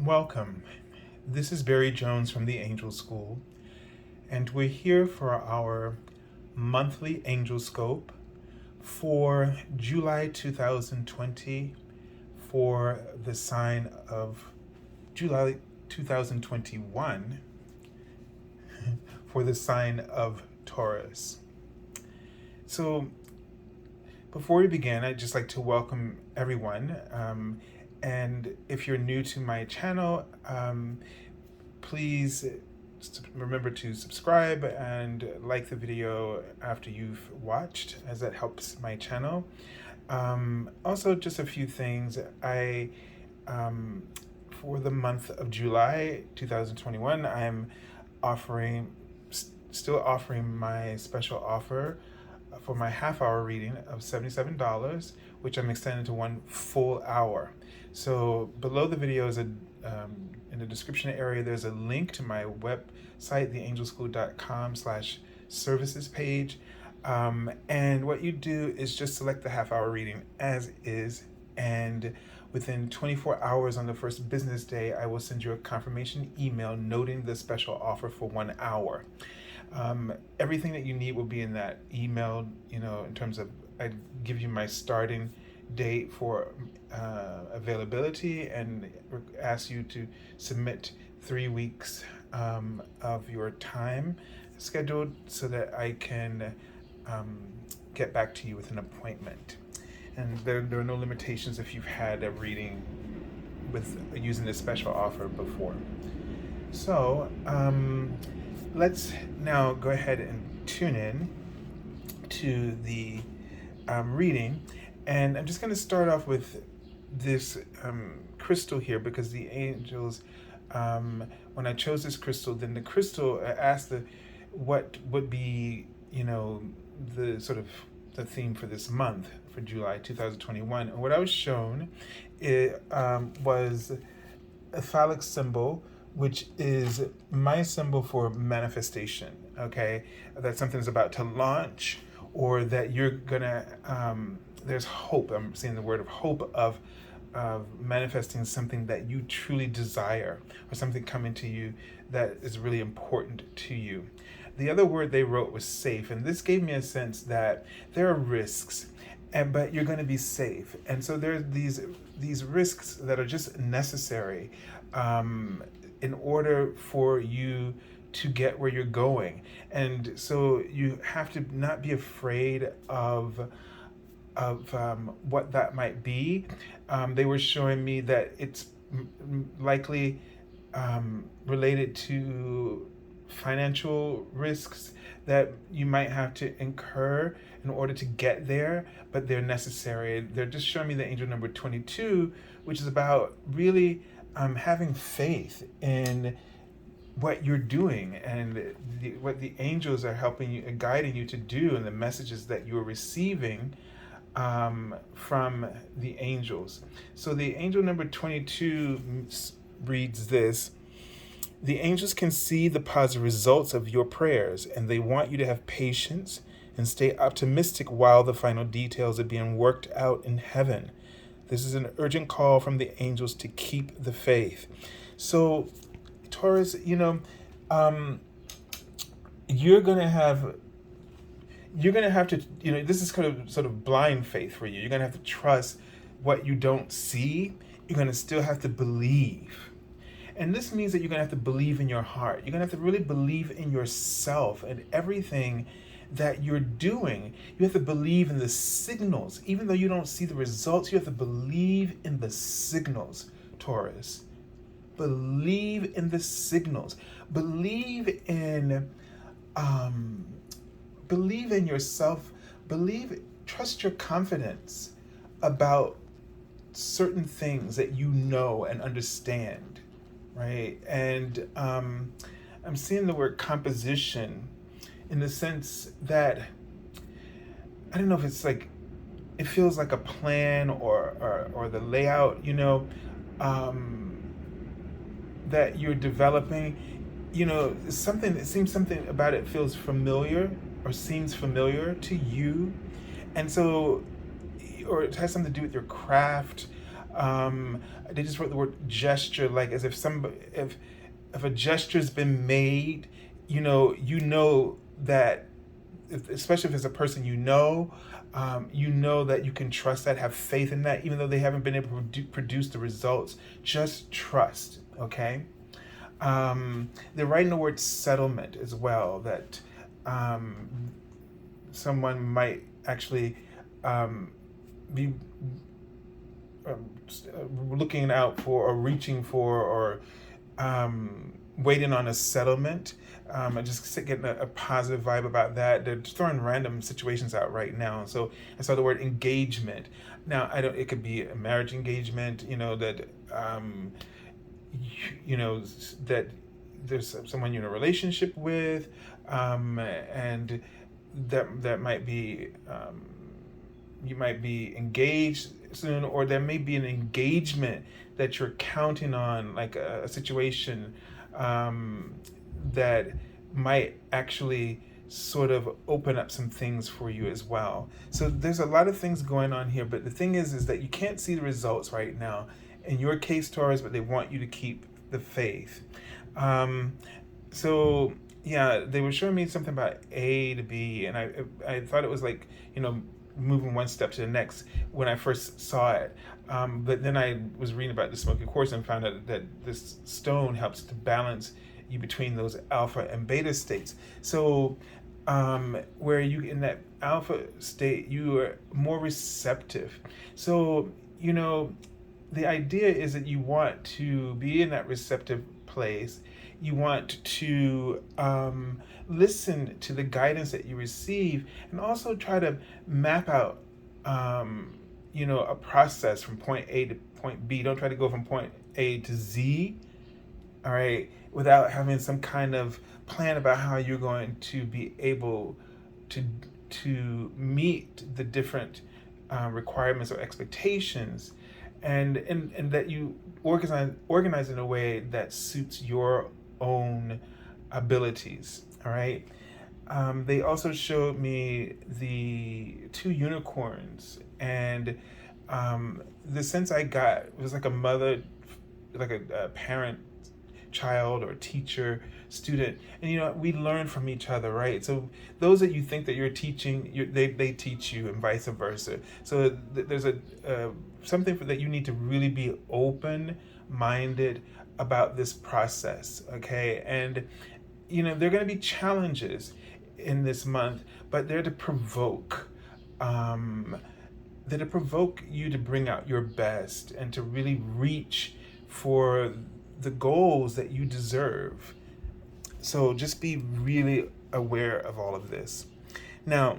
Welcome. This is Barry Jones from the Angel School, and we're here for our monthly Angelscope for July 2020 for the sign of July 2021 for the sign of Taurus. So, before we begin, I'd just like to welcome everyone. And if you're new to my channel, please remember to subscribe and like the video after you've watched, as that helps my channel. Also, just a few things. For the month of July 2021, I'm still offering my special offer for my half-hour reading of $77, which I'm extending to one full hour. So below the video is in the description area, there's a link to my website, theangelschool.com/services page. And what you do is just select the half-hour reading as is, and within 24 hours on the first business day, I will send you a confirmation email noting the special offer for 1 hour. Everything that you need will be in that email, in terms of, I give you my starting date for availability and ask you to submit 3 weeks of your time scheduled so that I can get back to you with an appointment. And there are no limitations if you've had a reading with using this special offer before. So let's now go ahead and tune in to the reading. And I'm just going to start off with this crystal here, because the angels, when I chose this crystal, then the crystal asked what would be, the sort of the theme for this month, for July 2021. And what I was shown was a phallic symbol, which is my symbol for manifestation, okay? That something's about to launch, or that you're gonna, there's hope. I'm seeing the word of hope of manifesting something that you truly desire, or something coming to you that is really important to you. The other word they wrote was safe, and this gave me a sense that there are risks, but you're going to be safe. And so there's these risks that are just necessary in order for you to get where you're going. And so you have to not be afraid of what that might be. They were showing me that it's likely related to financial risks that you might have to incur in order to get there, but they're necessary. They're just showing me the angel number 22, which is about really having faith in what you're doing, and what the angels are helping you and guiding you to do, and the messages that you're receiving from the angels. So the angel number 22 reads this: the angels can see the positive results of your prayers, and they want you to have patience and stay optimistic while the final details are being worked out in heaven. This is an urgent call from the angels to keep the faith. So, Taurus, you're gonna have to, this is kind of sort of blind faith for you. You're gonna have to trust what you don't see. You're gonna still have to believe. And this means that you're going to have to believe in your heart. You're going to have to really believe in yourself and everything that you're doing. You have to believe in the signals. Even though you don't see the results, you have to believe in the signals, Taurus. Believe in the signals. Believe in yourself. Trust your confidence about certain things that you know and understand. Right, and I'm seeing the word composition in the sense that, I don't know if it's like, it feels like a plan or the layout, that you're developing. Something, it seems something about it feels familiar or seems familiar to you, and so, or it has something to do with your craft. They just wrote the word gesture, like as if if a gesture's been made, you know that, especially if it's a person you know that you can trust that, have faith in that, even though they haven't been able to produce the results. Just trust, okay? They're writing the word settlement as well, that someone might actually be looking out for or reaching for or waiting on a settlement. I just getting a positive vibe about that. They're throwing random situations out right now. So I saw the word engagement. Now it could be a marriage engagement, that that there's someone you're in a relationship with, and that might be, you might be engaged soon, or there may be an engagement that you're counting on, like a situation that might actually sort of open up some things for you as well. So there's a lot of things going on here, but the thing is that you can't see the results right now in your case, Taurus, but they want you to keep the faith. So yeah, they were showing me something about A to B, and I thought it was like, moving one step to the next when I first saw it. But then I was reading about the smoky quartz and found out that this stone helps to balance you between those alpha and beta states. So where you in that alpha state, you are more receptive. So, the idea is that you want to be in that receptive place. You want to listen to the guidance that you receive, and also try to map out, a process from point A to point B. Don't try to go from point A to Z, all right, without having some kind of plan about how you're going to be able to meet the different requirements or expectations, and that you organize in a way that suits your own abilities. All right. They also showed me the 2 unicorns, and the sense I got was like a mother, like a parent, child, or teacher, student, and we learn from each other, right? So those that you think that you're teaching, they teach you, and vice versa. So there's something that you need to really be open-minded about this process, okay? And there are going to be challenges in this month, but they're to provoke. They're to provoke you to bring out your best and to really reach for the goals that you deserve. So just be really aware of all of this. Now,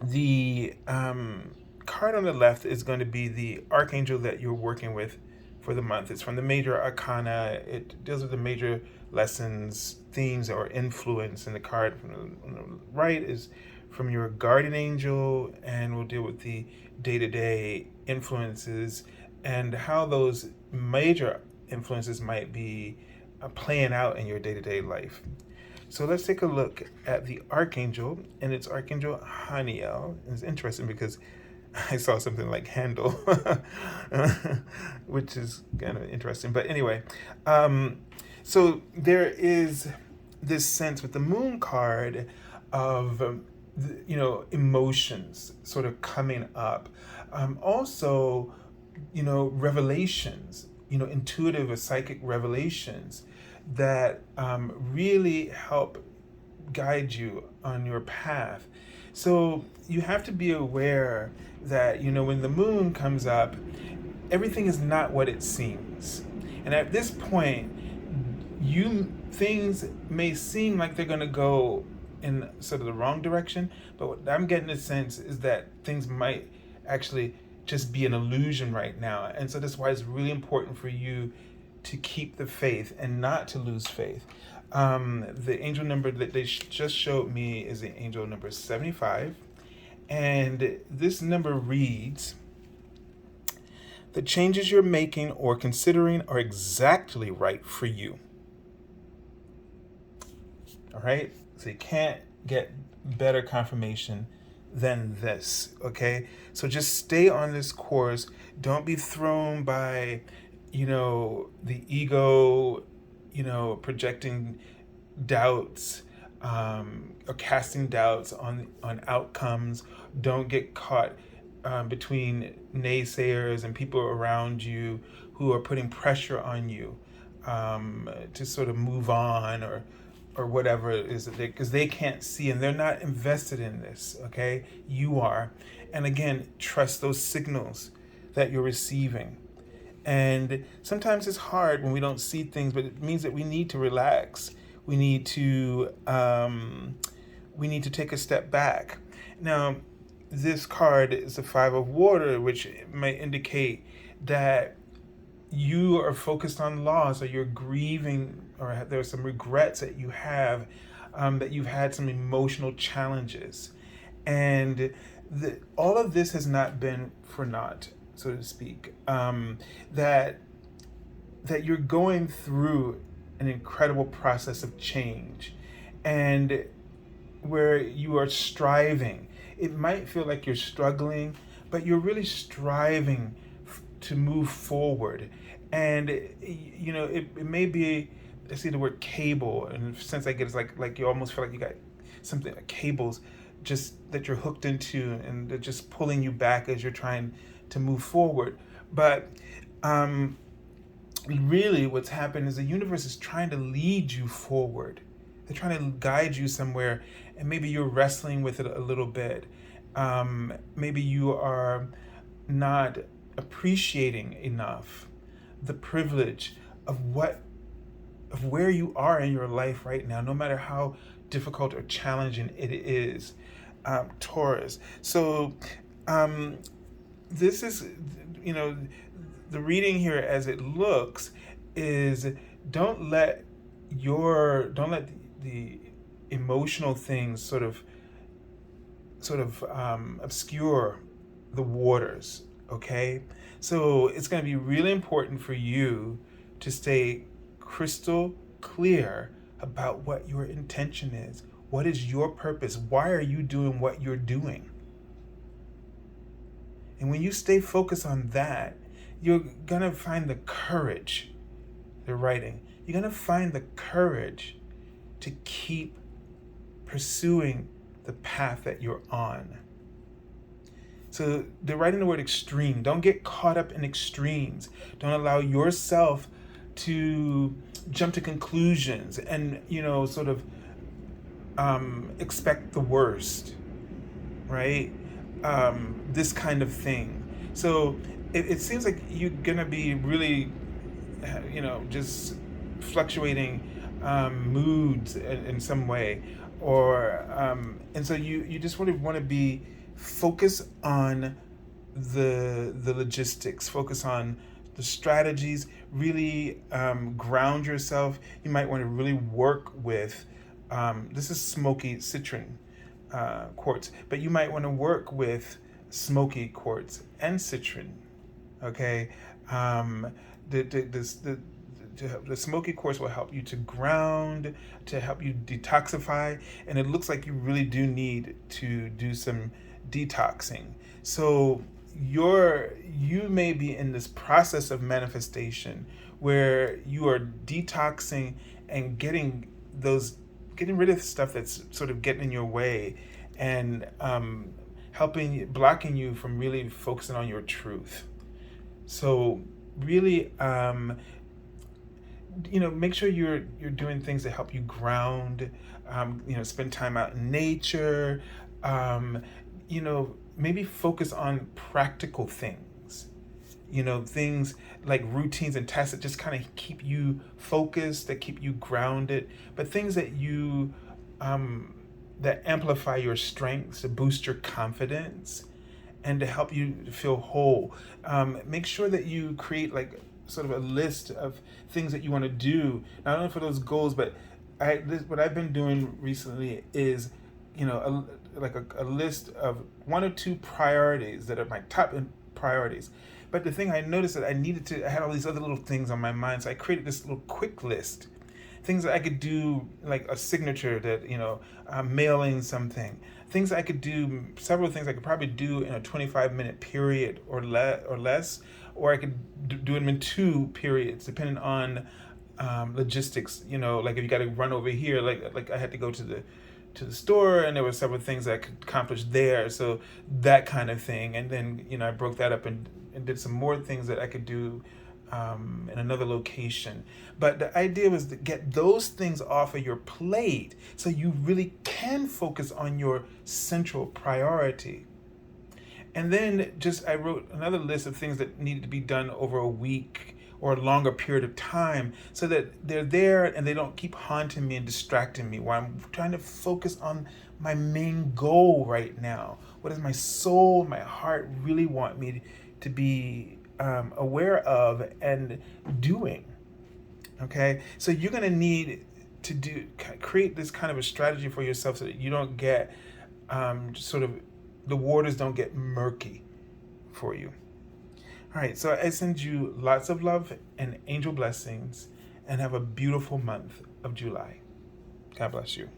the card on the left is going to be the archangel that you're working with for the month. It's from the Major Arcana. It deals with the major lessons, themes, or influence. And the card on the right is from your guardian angel, and we'll deal with the day-to-day influences and how those major influences might be playing out in your day-to-day life. So let's take a look at the archangel, and it's Archangel Haniel. And it's interesting because I saw something like Handel, which is kind of interesting. But anyway, so there is this sense with the moon card of, emotions sort of coming up. Also, revelations, intuitive or psychic revelations that really help guide you on your path. So you have to be aware that, when the moon comes up, everything is not what it seems. And at this point, things may seem like they're going to go in sort of the wrong direction, but what I'm getting a sense is that things might actually just be an illusion right now. And so that's why it's really important for you to keep the faith and not to lose faith. The angel number that they just showed me is the angel number 75. And this number reads, the changes you're making or considering are exactly right for you. All right? So you can't get better confirmation than this, okay? So just stay on this course. Don't be thrown by, the ego, projecting doubts, or casting doubts on outcomes. Don't get caught between naysayers and people around you who are putting pressure on you to sort of move on or whatever it is that because they can't see and they're not invested in this. Okay, you are, and again, trust those signals that you're receiving. And sometimes it's hard when we don't see things, but it means that we need to relax. We need to take a step back. Now, this card is the Five of Water, which may indicate that you are focused on loss, or you're grieving, or there's some regrets that you have, that you've had some emotional challenges. And all of this has not been for naught, so to speak. That you're going through an incredible process of change, and where you are striving. It might feel like you're struggling, but you're really striving to move forward. And it may be, I see the word cable, and since I get it's like you almost feel like you got something like cables just that you're hooked into, and they're just pulling you back as you're trying to move forward. But really what's happened is the universe is trying to lead you forward. They're trying to guide you somewhere, and maybe you're wrestling with it a little bit. Maybe you are not appreciating enough the privilege of where you are in your life right now, no matter how difficult or challenging it is, Taurus. So this is, the reading here as it looks is don't let the emotional things sort of obscure the waters. Okay, so it's going to be really important for you to stay crystal clear about what your intention is. What is your purpose? Why are you doing what you're doing? And when you stay focused on that, you're going to find the courage, they're writing, you're going to find the courage to keep pursuing the path that you're on. So they're writing the word extreme. Don't get caught up in extremes. Don't allow yourself to jump to conclusions and, expect the worst, right? This kind of thing. So it seems like you're going to be really, just fluctuating moods in some way. And so you just want to be focus on the logistics, focus on the strategies, really ground yourself. You might want to really work with, this is smoky citron quartz, but you might want to work with smoky quartz and citron, okay? The smoky quartz will help you to ground, to help you detoxify, and it looks like you really do need to do some detoxing. So you may be in this process of manifestation where you are detoxing and getting rid of stuff that's sort of getting in your way, and blocking you from really focusing on your truth. So really, make sure you're doing things that help you ground. Spend time out in nature. Maybe focus on practical things. Things like routines and tasks that just kind of keep you focused, that keep you grounded, but things that you that amplify your strengths, to boost your confidence, and to help you feel whole. Make sure that you create like sort of a list of things that you want to do, not only for those goals, but what I've been doing recently is, a list of 1 or 2 priorities that are my top priorities. But the thing I noticed that I had all these other little things on my mind, so I created this little quick list things that I could do, like a signature that, mailing something, things I could do, several things I could probably do in a 25-minute period or less, or I could do them in 2 periods, depending on logistics. Like if you got to run over here, like I had to go to the store, and there were several things I could accomplish there, so that kind of thing. And then I broke that up and did some more things that I could do in another location. But the idea was to get those things off of your plate so you really can focus on your central priority. And then I wrote another list of things that needed to be done over a week or a longer period of time, so that they're there and they don't keep haunting me and distracting me while I'm trying to focus on my main goal right now. What does my soul, my heart really want me to be aware of and doing? Okay, so you're going to need to create this kind of a strategy for yourself so that you don't get the waters don't get murky for you. All right, so I send you lots of love and angel blessings, and have a beautiful month of July. God bless you.